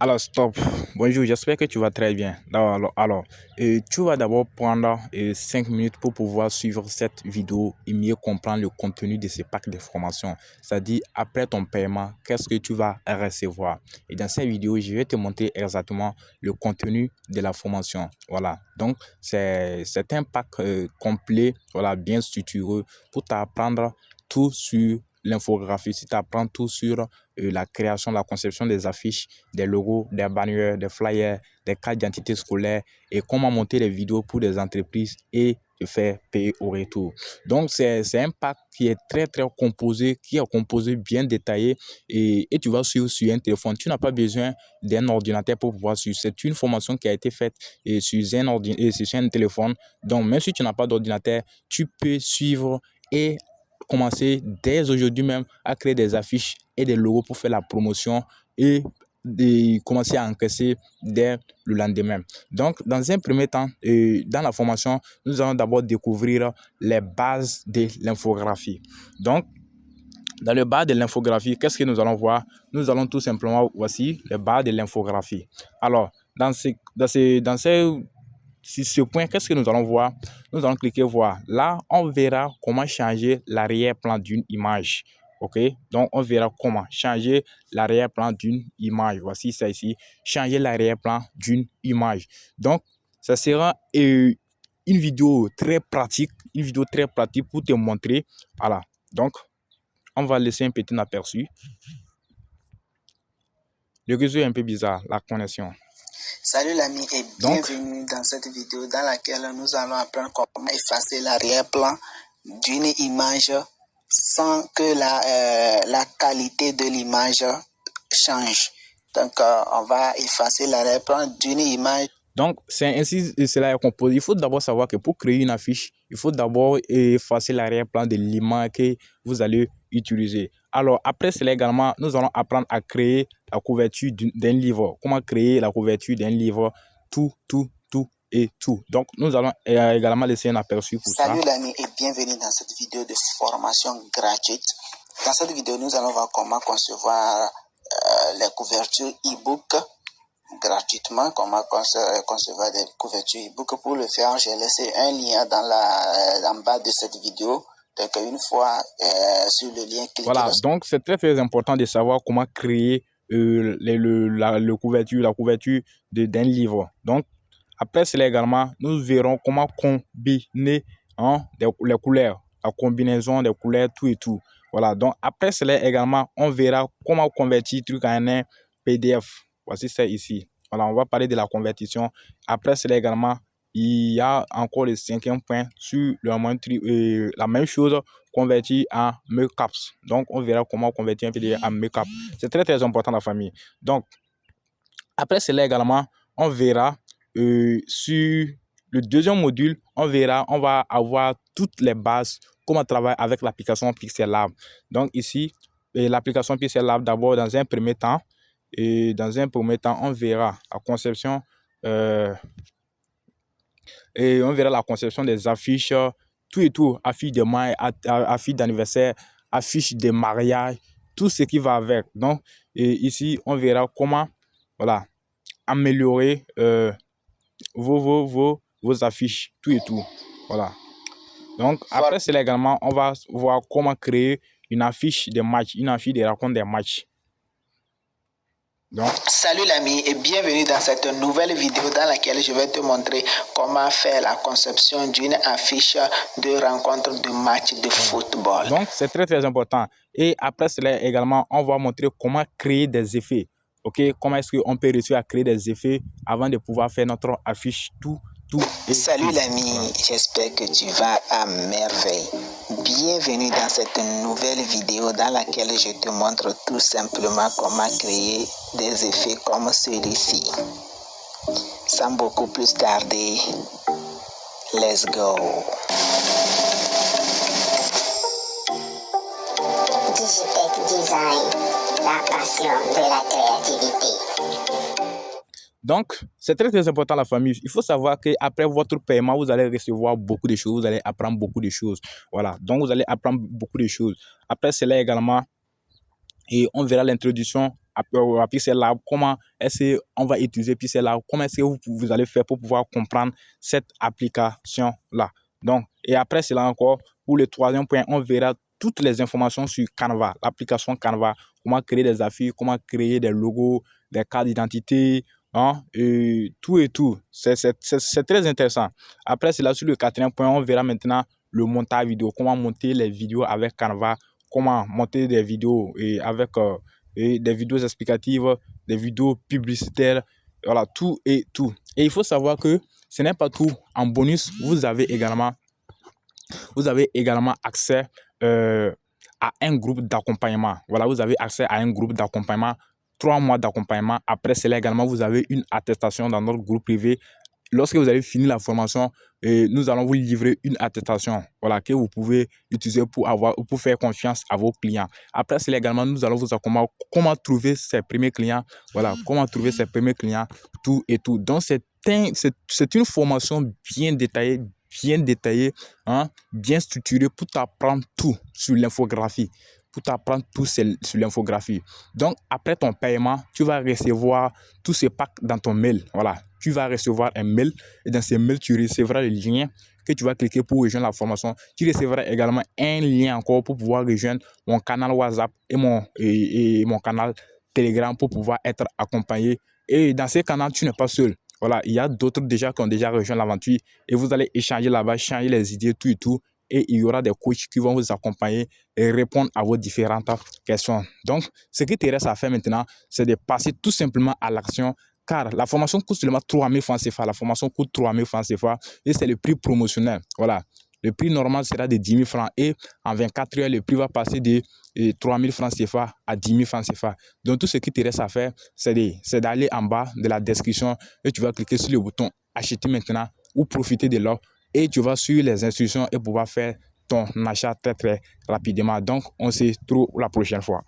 Alors, stop. Bonjour, j'espère que tu vas très bien. Tu vas d'abord prendre 5 minutes pour pouvoir suivre cette vidéo et mieux comprendre le contenu de ces packs de formation. C'est-à-dire, après ton paiement, qu'est-ce que tu vas recevoir. Et dans cette vidéo, je vais te montrer exactement le contenu de la formation. Voilà. Donc, c'est un pack complet, voilà, bien structuré pour t'apprendre tout sur l'infographie, si tu apprends tout sur la création, la conception des affiches, des logos, des bannières, des flyers, des cartes d'identité scolaire et comment monter les vidéos pour des entreprises et te faire payer au retour. Donc, c'est un pack qui est très composé, qui est composé bien détaillé et tu vas suivre sur un téléphone. Tu n'as pas besoin d'un ordinateur pour pouvoir suivre. C'est une formation qui a été faite sur sur un téléphone. Donc, même si tu n'as pas d'ordinateur, tu peux suivre et commencer dès aujourd'hui même à créer des affiches et des logos pour faire la promotion et de commencer à encaisser dès le lendemain. Donc, dans un premier temps, dans la formation, nous allons d'abord découvrir les bases de l'infographie. Donc, dans le bas de l'infographie, qu'est-ce que nous allons voir? Nous allons tout simplement, voici les barres de l'infographie. Alors, sur ce point, qu'est-ce que nous allons voir? Nous allons cliquer voir. Là, on verra comment changer l'arrière-plan d'une image. OK? Donc, on verra comment changer l'arrière-plan d'une image. Voici ça ici. Changer l'arrière-plan d'une image. Donc, ça sera une vidéo très pratique. Une vidéo très pratique pour te montrer. Voilà. Donc, on va laisser un petit aperçu. Le réseau est un peu bizarre, la connexion. Salut l'ami et bienvenue dans cette vidéo dans laquelle nous allons apprendre comment effacer l'arrière-plan d'une image sans que la qualité de l'image change. Donc, on va effacer l'arrière-plan d'une image. Donc, c'est ainsi que cela est composé. Il faut d'abord savoir que pour créer une affiche, il faut d'abord effacer l'arrière-plan de l'image que vous allez utiliser. Alors, après cela également, nous allons apprendre à créer la couverture d'un livre. Comment créer la couverture d'un livre, tout et tout. Donc, nous allons également laisser un aperçu pour ça. Salut l'ami et bienvenue dans cette vidéo de formation gratuite. Dans cette vidéo, nous allons voir comment concevoir les couvertures e-book gratuitement, comment concevoir des couvertures e-book. Pour le faire, j'ai laissé un lien en bas de cette vidéo. Donc, une fois sur le lien, cliquez. Voilà, donc c'est très important de savoir comment créer la couverture d'un livre. Donc, après cela également, nous verrons comment combiner les couleurs, la combinaison des couleurs, tout et tout. Voilà, donc après cela également, on verra comment convertir truc en un PDF. Voici ça ici. Voilà, on va parler de la convertition. Après cela également, il y a encore le 5e point sur la même chose converti en Mecaps. Donc, on verra comment convertir un PDF en Mecap. C'est très important, la famille. Donc, après cela également, on verra sur le deuxième module, on va avoir toutes les bases, comment travailler avec l'application Pixel Lab. Donc, ici, l'application Pixel Lab, d'abord, dans un premier temps, on verra la conception et on verra la conception des affiches, tout et tout, affiches de maille, affiches d'anniversaire, affiches de mariage, tout ce qui va avec. Donc, ici, on verra comment, voilà, améliorer vos affiches, tout et tout. Voilà. Donc, après cela également, on va voir comment créer une affiche de match, une affiche de raconte des matchs. Donc, salut l'ami et bienvenue dans cette nouvelle vidéo dans laquelle je vais te montrer comment faire la conception d'une affiche de rencontre de match de football. Donc, c'est très important. Et après cela également, on va montrer comment créer des effets. OK? Comment est-ce qu'on peut réussir à créer des effets avant de pouvoir faire notre affiche tout. Salut l'ami, j'espère que tu vas à merveille. Bienvenue dans cette nouvelle vidéo dans laquelle je te montre tout simplement comment créer des effets comme celui-ci. Sans beaucoup plus tarder, let's go. Digitech Design, la passion de la créativité. Donc, c'est très important, la famille. Il faut savoir qu'après votre paiement, vous allez recevoir beaucoup de choses, vous allez apprendre beaucoup de choses. Voilà, donc vous allez apprendre beaucoup de choses. Après cela également, et on verra l'introduction Pixel Lab, comment est-ce qu'on va utiliser Pixel Lab, comment est-ce que vous allez faire pour pouvoir comprendre cette application-là. Donc, et après cela encore, pour le troisième point, on verra toutes les informations sur Canva, l'application Canva, comment créer des affiches, comment créer des logos, des cartes d'identité, hein, et tout. C'est très intéressant. Après cela, sur le quatrième point, on verra maintenant le montage vidéo, comment monter les vidéos avec Canva, comment monter des vidéos et avec et des vidéos explicatives, des vidéos publicitaires, voilà, tout et tout. Et il faut savoir que ce n'est pas tout. En bonus, vous avez également accès à un groupe d'accompagnement. Voilà, vous avez accès à un groupe d'accompagnement, 3 mois d'accompagnement. Après cela également, vous avez une attestation dans notre groupe privé. Lorsque vous avez fini la formation, nous allons vous livrer une attestation, voilà, que vous pouvez utiliser pour faire confiance à vos clients. Après cela également, nous allons vous accompagner comment trouver ses premiers clients, voilà, comment trouver ses premiers clients, tout et tout. Donc c'est une formation bien détaillée, hein, bien structurée pour t'apprendre tout sur l'infographie. Sur l'infographie. Donc, après ton paiement, tu vas recevoir tous ces packs dans ton mail. Voilà, tu vas recevoir un mail et dans ces mails, tu recevras le lien que tu vas cliquer pour rejoindre la formation. Tu recevras également un lien encore pour pouvoir rejoindre mon canal WhatsApp et mon canal Telegram pour pouvoir être accompagné. Et dans ces canaux, tu n'es pas seul. Voilà, il y a d'autres déjà qui ont déjà rejoint l'aventure et vous allez échanger là-bas, changer les idées, tout et tout. Et il y aura des coachs qui vont vous accompagner et répondre à vos différentes questions. Donc, ce qui te reste à faire maintenant, c'est de passer tout simplement à l'action car la formation coûte seulement 3 000 francs CFA. La formation coûte 3 000 francs CFA et c'est le prix promotionnel. Voilà. Le prix normal sera de 10 000 francs et en 24 heures, le prix va passer de 3 000 francs CFA à 10 000 francs CFA. Donc, tout ce qui te reste à faire, c'est d'aller en bas de la description et tu vas cliquer sur le bouton acheter maintenant ou profiter de l'offre et tu vas suivre les instructions et pouvoir faire ton achat très rapidement. Donc, on se retrouve la prochaine fois.